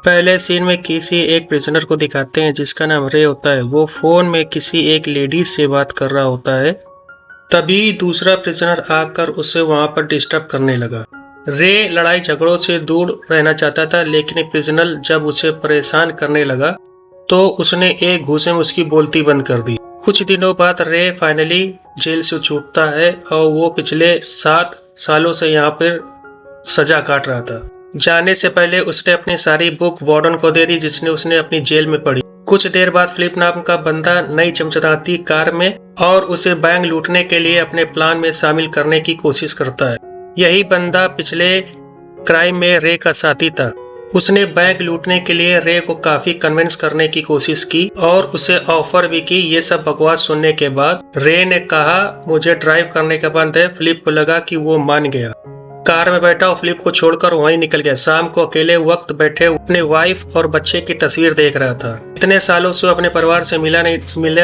पहले सीन में किसी एक प्रिजनर को दिखाते हैं जिसका नाम रे होता है। वो फोन में किसी एक लेडीज से बात कर रहा होता है। तभी दूसरा प्रिजनर आकर उसे वहां पर डिस्टर्ब करने लगा। रे लड़ाई झगड़ों से दूर रहना चाहता था, लेकिन प्रिजनर जब उसे परेशान करने लगा तो उसने एक घूंसे में उसकी बोलती बंद कर दी। कुछ दिनों बाद रे फाइनली जेल से छूटता है और वो पिछले 7 सालों से यहाँ पर सजा काट रहा था। जाने से पहले उसने अपनी सारी बुक वार्डन को दे दी जिसने उसने अपनी जेल में पढ़ी। कुछ देर बाद फिलिप नाम का बंदा नई चमचमाती कार में और उसे बैंक लूटने के लिए अपने प्लान में शामिल करने की कोशिश करता है। यही बंदा पिछले क्राइम में रे का साथी था। उसने बैंक लूटने के लिए रे को काफी कन्विंस करने की कोशिश की और उसे ऑफर भी की। ये सब बकवास सुनने के बाद रे ने कहा मुझे ड्राइव करने का बंद है। फिलिप को लगा कि वो मान गया। कार में बैठा और फिलिप को छोड़कर वहीं निकल गया। शाम को अकेले वक्त बैठे अपने वाइफ और बच्चे की तस्वीर देख रहा था। इतने सालों से अपने परिवार से मिला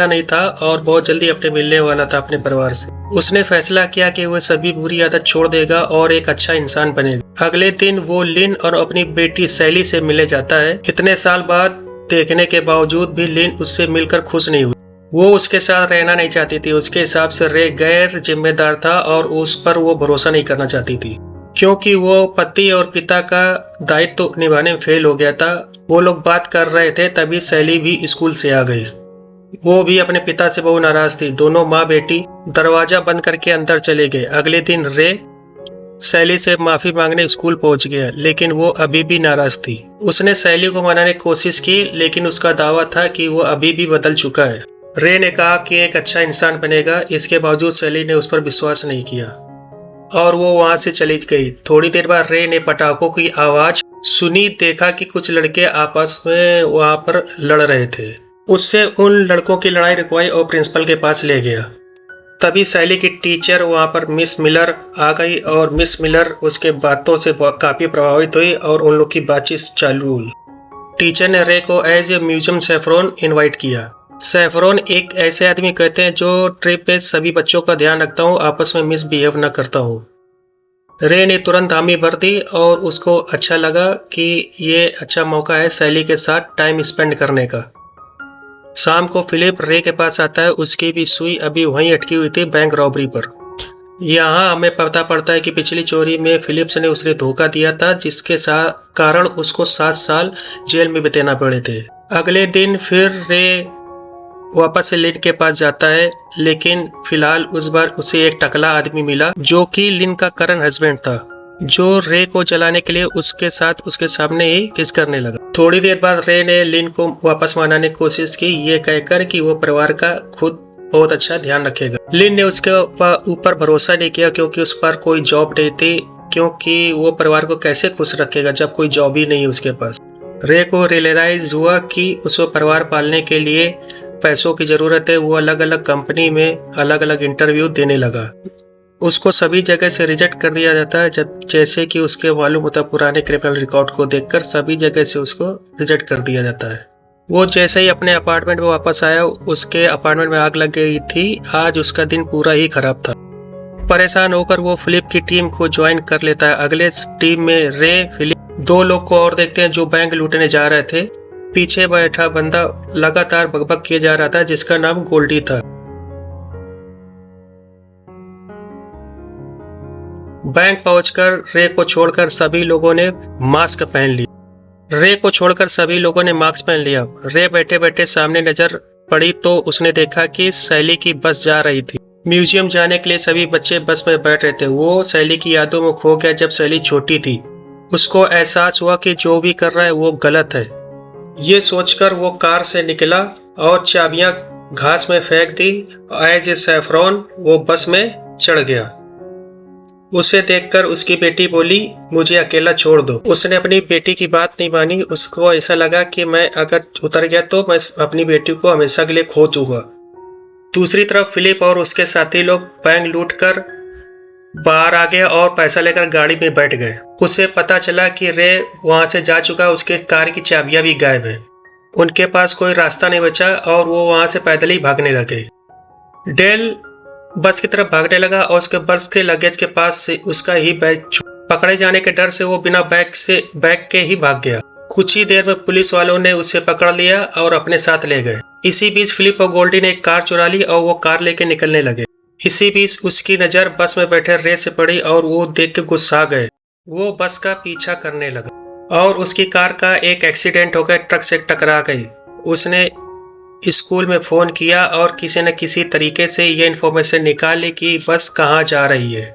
नहीं था और बहुत जल्दी अपने मिलने वाला था अपने परिवार से। उसने फैसला किया कि वह सभी बुरी आदत छोड़ देगा और एक अच्छा इंसान बनेगा। अगले दिन वो लिन और अपनी बेटी सैली से मिलने जाता है। इतने साल बाद देखने के बावजूद भी लिन उससे मिलकर खुश नहीं हुई। वो उसके साथ रहना नहीं चाहती थी। उसके हिसाब से रे गैर जिम्मेदार था और उस पर वो भरोसा नहीं करना चाहती थी, क्योंकि वो पति और पिता का दायित्व तो निभाने में फेल हो गया था। वो लोग बात कर रहे थे तभी सैली भी स्कूल से आ गई। वो भी अपने पिता से बहुत नाराज थी। दोनों माँ बेटी दरवाजा बंद करके अंदर चले गए। अगले दिन रे सैली से माफी मांगने स्कूल पहुंच गया, लेकिन वो अभी भी नाराज थी। उसने सैली को मनाने की कोशिश की, लेकिन उसका दावा था कि वो अभी भी बदल चुका है। रे ने कहा कि एक अच्छा इंसान बनेगा। इसके बावजूद सैली ने उस पर विश्वास नहीं किया और वो वहां से चली गई। थोड़ी देर बाद रे ने पटाखों की आवाज सुनी। देखा कि कुछ लड़के आपस में वहां पर लड़ रहे थे। उससे उन लड़कों की लड़ाई रुकवाई और प्रिंसिपल के पास ले गया। तभी सैली की टीचर वहां पर मिस मिलर आ गई और मिस मिलर उसके बातों से काफी प्रभावित हुई और उन लोग की बातचीत चालू हुई। टीचर ने रे को as a museum Saffron invite किया। सैफरोन एक ऐसे आदमी कहते हैं जो ट्रिप पे सभी बच्चों का ध्यान रखता हूँ, आपस में मिसबिहेव न करता हूँ। रे ने तुरंत हामी भर दी और उसको अच्छा लगा कि ये अच्छा मौका है सैली के साथ टाइम स्पेंड करने का। शाम को फिलिप रे के पास आता है। उसकी भी सुई अभी वहीं अटकी हुई थी बैंक रॉबरी पर। यहाँ हमें पता पड़ता है कि पिछली चोरी में फिलिप्स ने उसे धोखा दिया था, जिसके कारण उसको 7 साल जेल में बिताना पड़े थे। अगले दिन फिर रे वापस से लिन के पास जाता है, लेकिन फिलहाल उस बार उसे एक टकला आदमी मिला जो कि लिन का करंट हस्बैंड था, जो रे को जलाने के लिए उसके साथ उसके सामने ही किस करने लगा। थोड़ी देर बाद रे ने लिन को वापस मनाने की कोशिश की, ये कहकर कि वो परिवार का खुद बहुत अच्छा ध्यान रखेगा। लिन ने उसके ऊपर भरोसा नहीं किया क्योंकि उस पर कोई जॉब नहीं थी, क्योंकि वो परिवार को कैसे खुश रखेगा जब कोई जॉब ही नहीं है उसके पास। रे को रियलाइज हुआ कि उसको परिवार पालने के लिए पैसों की जरूरत है। वो अलग अलग कंपनी में अलग अलग इंटरव्यू देने लगा। उसको सभी जगह से रिजेक्ट कर दिया जाता है, जैसे कि उसके मालूम होता पुराने क्रिमिनल रिकॉर्ड को देखकर सभी जगह से उसको रिजेक्ट कर दिया जाता है। वो जैसे ही अपने अपार्टमेंट में वापस आया, उसके अपार्टमेंट में आग लग गई थी। आज उसका दिन पूरा ही खराब था। परेशान होकर वो फिलिप की टीम को ज्वाइन कर लेता है। अगले टीम में रे, फिलिप, 2 लोग को और देखते हैं जो बैंक लूटने जा रहे थे। पीछे बैठा बंदा लगातार बकबक किए जा रहा था जिसका नाम गोल्डी था। बैंक पहुंचकर रे को छोड़कर सभी लोगों ने मास्क पहन लिया। रे बैठे बैठे सामने नजर पड़ी तो उसने देखा कि सैली की बस जा रही थी। म्यूजियम जाने के लिए सभी बच्चे बस में बैठ रहे थे। वो सैली की यादों में खो गया जब सैली छोटी थी। उसको एहसास हुआ कि जो भी कर रहा है वो गलत है। ये सोचकर वो कार से निकला और चाबियां घास में फेंक दी। एज ए सैफरॉन वो बस में चढ़ गया। उसे देखकर उसकी बेटी बोली, मुझे अकेला छोड़ दो। उसने अपनी बेटी की बात नहीं मानी। उसको ऐसा लगा कि मैं अगर उतर गया तो मैं अपनी बेटी को हमेशा के लिए खो दूंगा। दूसरी तरफ फिलिप और उसके साथी लोग बैंक लूट कर बाहर आ गए और पैसा लेकर गाड़ी में बैठ गए। उसे पता चला कि रे वहां से जा चुका। उसके कार की चाबियां भी गायब है। उनके पास कोई रास्ता नहीं बचा और वो वहां से पैदल ही भागने लगे। डेल बस की तरफ भागने लगा और उसके बस के लगेज के पास से उसका ही बैग पकड़े जाने के डर से वो बिना बैग के ही भाग गया। कुछ ही देर में पुलिस वालों ने उसे पकड़ लिया और अपने साथ ले गए। इसी बीच फिलिप और गोल्डी ने एक कार चुरा ली और वो कार लेके निकलने लगे। इसी बीच उसकी नज़र बस में बैठे रे से पड़ी और वो देख के गुस्सा गए। वो बस का पीछा करने लगा और उसकी कार का एक एक्सीडेंट हो गया, ट्रक से टकरा गई। उसने स्कूल में फ़ोन किया और किसी न किसी तरीके से ये इन्फॉर्मेशन निकाली कि बस कहाँ जा रही है।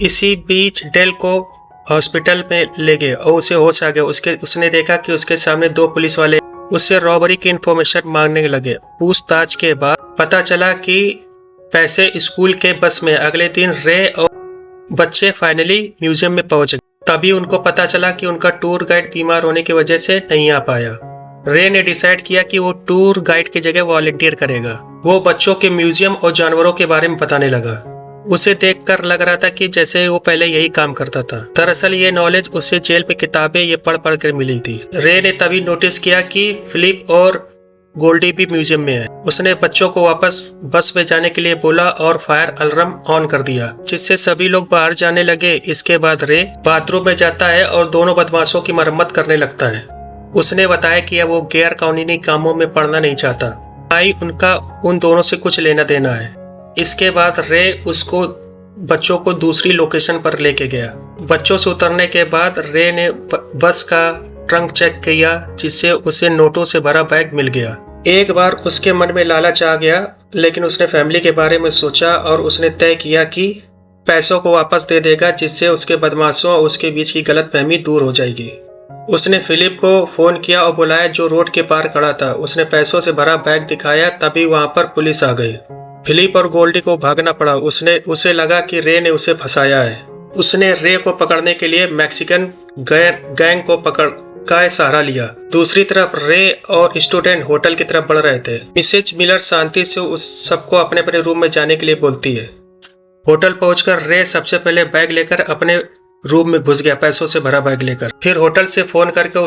इसी बीच डेल को हॉस्पिटल में ले गए और उसे होश आ गया। उसने देखा कि उसके सामने दो पुलिस वाले उससे रॉबरी की इन्फॉर्मेशन मांगने लगे। पूछताछ के बाद पता चला कि पैसे स्कूल के बस में। अगले दिन रे और बच्चे फाइनली म्यूजियम में पहुंच गए। तभी उनको पता चला कि उनका टूर गाइड बीमार होने की वजह से नहीं आ पाया। रे ने डिसाइड किया कि वो टूर गाइड की जगह वॉलंटियर करेगा। वो बच्चों के म्यूजियम और जानवरों के बारे में बताने लगा। उसे देखकर लग रहा था कि जैसे वो पहले यही काम करता था। दरअसल ये नॉलेज उसे जेल पे किताबें ये पढ़ पढ़ कर मिली थी। रे ने तभी नोटिस किया कि फिलिप और गोल्डी भी म्यूजियम में है। उसने बच्चों को वापस बस में जाने के लिए बोला और फायर अलार्म ऑन कर दिया, जिससे सभी लोग बाहर जाने लगे। इसके बाद रे बाथरूम में जाता है और दोनों बदमाशों की मरम्मत करने लगता है। उसने बताया कि अब वो गैर कानूनी कामों में पड़ना नहीं चाहता, भाई उनका उन दोनों से कुछ लेना देना है। इसके बाद रे उसको बच्चों को दूसरी लोकेशन पर लेके गया। बच्चों से उतरने के बाद रे ने बस का ट्रंक चेक किया, जिससे उसे नोटों से भरा बैग मिल गया। एक बार उसके मन में लालच आ गया, लेकिन उसने फैमिली के बारे में सोचा और उसने तय किया कि पैसों को वापस दे देगा, जिससे उसके बदमाशों और उसके बीच की गलतफहमी दूर हो जाएगी। उसने फिलिप को फोन किया और बुलाया, जो रोड के पार खड़ा था। उसने पैसों से भरा बैग दिखाया, तभी वहां पर पुलिस आ गई। फिलिप और गोल्डी को भागना पड़ा। उसे लगा कि रे ने उसे फंसाया है। उसने रे को पकड़ने के लिए मैक्सिकन गैंग को पकड़ का सहारा लिया। दूसरी तरफ रे और स्टूडेंट होटल की तरफ बढ़ रहे थे। मिसेज मिलर शांति से उस सबको अपने अपने रूम में जाने के लिए बोलती है। होटल पहुंचकर रे सबसे पहले बैग लेकर अपने रूम में घुस गया, पैसों से भरा बैग लेकर। फिर होटल से फोन करके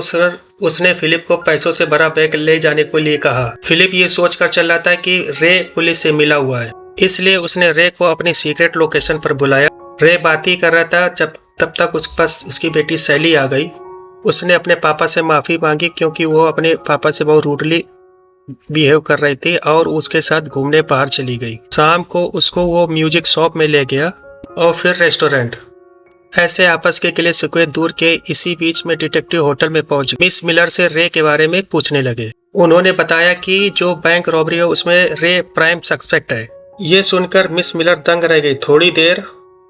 उसने फिलिप को पैसों से भरा बैग ले जाने के लिए कहा। फिलिप ये सोचकर चल रहा था कि रे पुलिस से मिला हुआ है, इसलिए उसने रे को अपनी सीक्रेट लोकेशन पर बुलाया। रे बात ही कर रहा था तब तक उसके पास उसकी बेटी सैली आ गई। उसने अपने पापा से माफी मांगी, क्योंकि वो अपने पापा से बहुत रूडली बिहेव कर रही थी और उसके साथ घूमने बाहर चली गई। शाम को उसको वो म्यूजिक शॉप में ले गया और फिर रेस्टोरेंट। ऐसे आपस के किले सुकुए दूर के। इसी बीच में डिटेक्टिव होटल में पहुंच मिस मिलर से रे के बारे में पूछने लगे। उन्होंने बताया कि जो बैंक रॉबरी है उसमें रे प्राइम सस्पेक्ट है। ये सुनकर मिस मिलर दंग रह गई। थोड़ी देर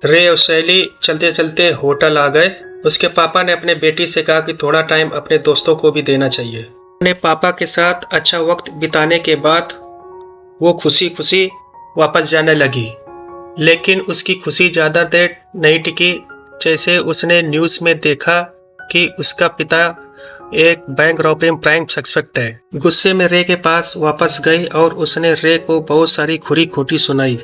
रे और शैली चलते चलते होटल आ गए। उसके पापा ने अपने बेटी से कहा कि थोड़ा टाइम अपने दोस्तों को भी देना चाहिए। अपने पापा के साथ अच्छा वक्त बिताने के बाद वो खुशी खुशी वापस जाने लगी, लेकिन उसकी खुशी ज्यादा देर नहीं टिकी। जैसे उसने न्यूज़ में देखा कि उसका पिता एक बैंक रॉबरी में प्राइम सस्पेक्ट है। गुस्से में रे के पास वापस गई और उसने रे को बहुत सारी खुरी खोटी सुनाई,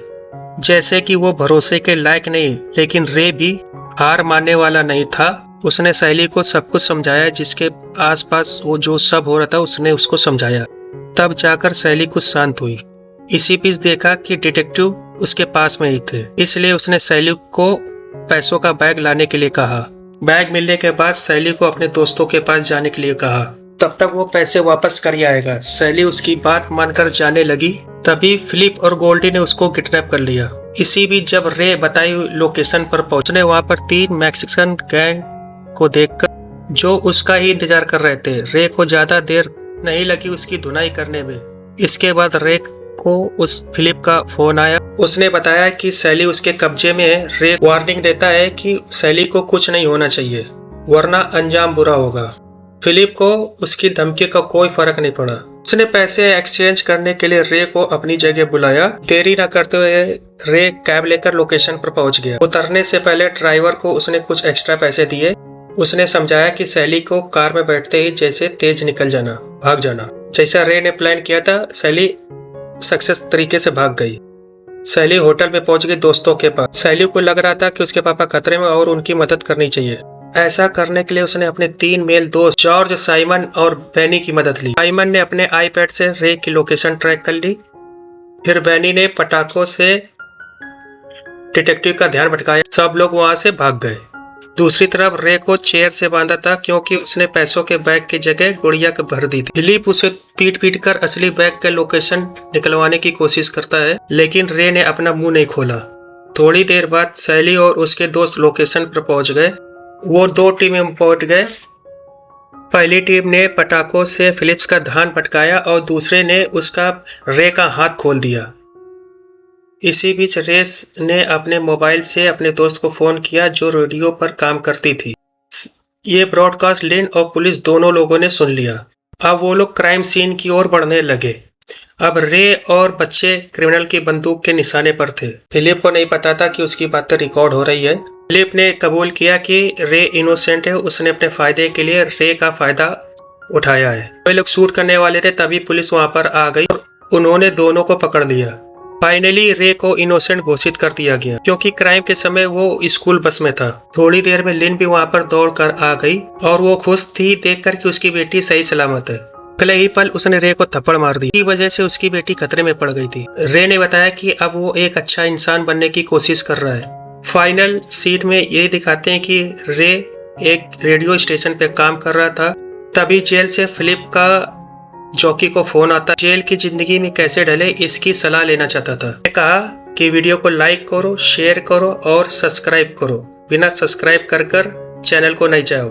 जैसे कि वो भरोसे के लायक नहीं। लेकिन रे भी हार मानने वाला नहीं था। उसने सहेली को सब कुछ समझाया, जिसके आसपास वो जो सब हो रहा था उसने उसको समझाया। तब जाकर सहेली कुछ शांत हुई। इसी बीच देखा कि डिटेक्टिव उसके पास में ही थे, इसलिए उसने सहेली को पैसों का बैग लाने के लिए कहा। बैग मिलने के बाद सैली को अपने दोस्तों के पास जाने के लिए कहा, तब तक वो पैसे वापस कर आएगा। सैली उसकी बात मानकर जाने लगी। तभी फिलिप और गोल्डी ने उसको किडनैप कर लिया। इसी बीच जब रे बताई लोकेशन पर पहुंचने, वहां पर 3 मैक्सिकन गैंग को देखकर जो उसका ही इंतजार कर रहे थे। रे को ज्यादा देर नहीं लगी उसकी धुनाई करने में। इसके बाद रे को उस फिलिप का फोन आया। उसने बताया कि सैली उसके कब्जे में है। रे वार्निंग देता है कि सैली को कुछ नहीं होना चाहिए, वरना अंजाम बुरा होगा। फिलिप को उसकी धमकी का कोई फर्क नहीं पड़ा। उसने पैसे एक्सचेंज करने के लिए रे को अपनी जगह बुलाया। देरी न करते हुए रे कैब लेकर लोकेशन पर पहुंच गया। उतरने से पहले ड्राइवर को उसने कुछ एक्स्ट्रा पैसे दिए। उसने समझाया कि सैली को कार में बैठते ही जैसे तेज निकल जाना, भाग जाना। जैसा रे ने प्लान किया था, सैली सक्सेस तरीके से भाग गई। सैली होटल में पहुंच गई दोस्तों के पास। सैली को लग रहा था कि उसके पापा खतरे में और उनकी मदद करनी चाहिए। ऐसा करने के लिए उसने अपने 3 मेल दोस्त जॉर्ज, साइमन और बेनी की मदद ली। साइमन ने अपने आईपैड से रे की लोकेशन ट्रैक कर ली। फिर बेनी ने पटाखों से डिटेक्टिव का ध्यान भटकाया। सब लोग वहां से भाग गए। दूसरी तरफ रे को चेयर से बांधा था क्योंकि उसने पैसों के बैग की जगह गुड़िया को भर दी थी। फिलिप उसे पीट कर असली बैग का लोकेशन निकलवाने की कोशिश करता है, लेकिन रे ने अपना मुंह नहीं खोला। थोड़ी देर बाद सैली और उसके दोस्त लोकेशन पर पहुंच गए। वो 2 टीमें में पहुंच गए। पहली टीम ने पटाखों से फिलिप्स का ध्यान भटकाया और दूसरे ने उसका रे का हाथ खोल दिया। इसी बीच रेस ने अपने मोबाइल से अपने दोस्त को फोन किया जो रेडियो पर काम करती थी। ये ब्रॉडकास्ट लिन और पुलिस दोनों लोगों ने सुन लिया। अब वो लोग क्राइम सीन की ओर बढ़ने लगे। अब रे और बच्चे क्रिमिनल की बंदूक के निशाने पर थे। फिलिप को नहीं पता था कि उसकी बातें रिकॉर्ड हो रही है। फिलिप ने कबूल किया कि रे इनोसेंट है, उसने अपने फायदे के लिए रे का फायदा उठाया है। वे लोग शूट करने वाले थे तभी पुलिस वहां पर आ गई और उन्होंने दोनों को पकड़ लिया। फाइनली रे को इनोसेंट घोषित कर दिया गया क्योंकि क्राइम के समय वो स्कूल बस में था। थोड़ी देर में लिन भी वहां पर दौड़ कर आ गई और वो खुश थी देखकर कि उसकी बेटी सही सलामत है। अगले ही पल उसने रे को थप्पड़ मार दी। इसी वजह से उसकी बेटी खतरे में पड़ गई थी। रे ने बताया कि अब वो एक अच्छा इंसान बनने की कोशिश कर रहा है। फाइनल सीट में ये दिखाते हैं कि रे एक रेडियो स्टेशन पे काम कर रहा था। तभी जेल से फिलिप का जॉकी को फोन आता। जेल की जिंदगी में कैसे ढले इसकी सलाह लेना चाहता था। मैंने कहा कि वीडियो को लाइक करो, शेयर करो और सब्सक्राइब करो। बिना सब्सक्राइब कर चैनल को नहीं जाओ।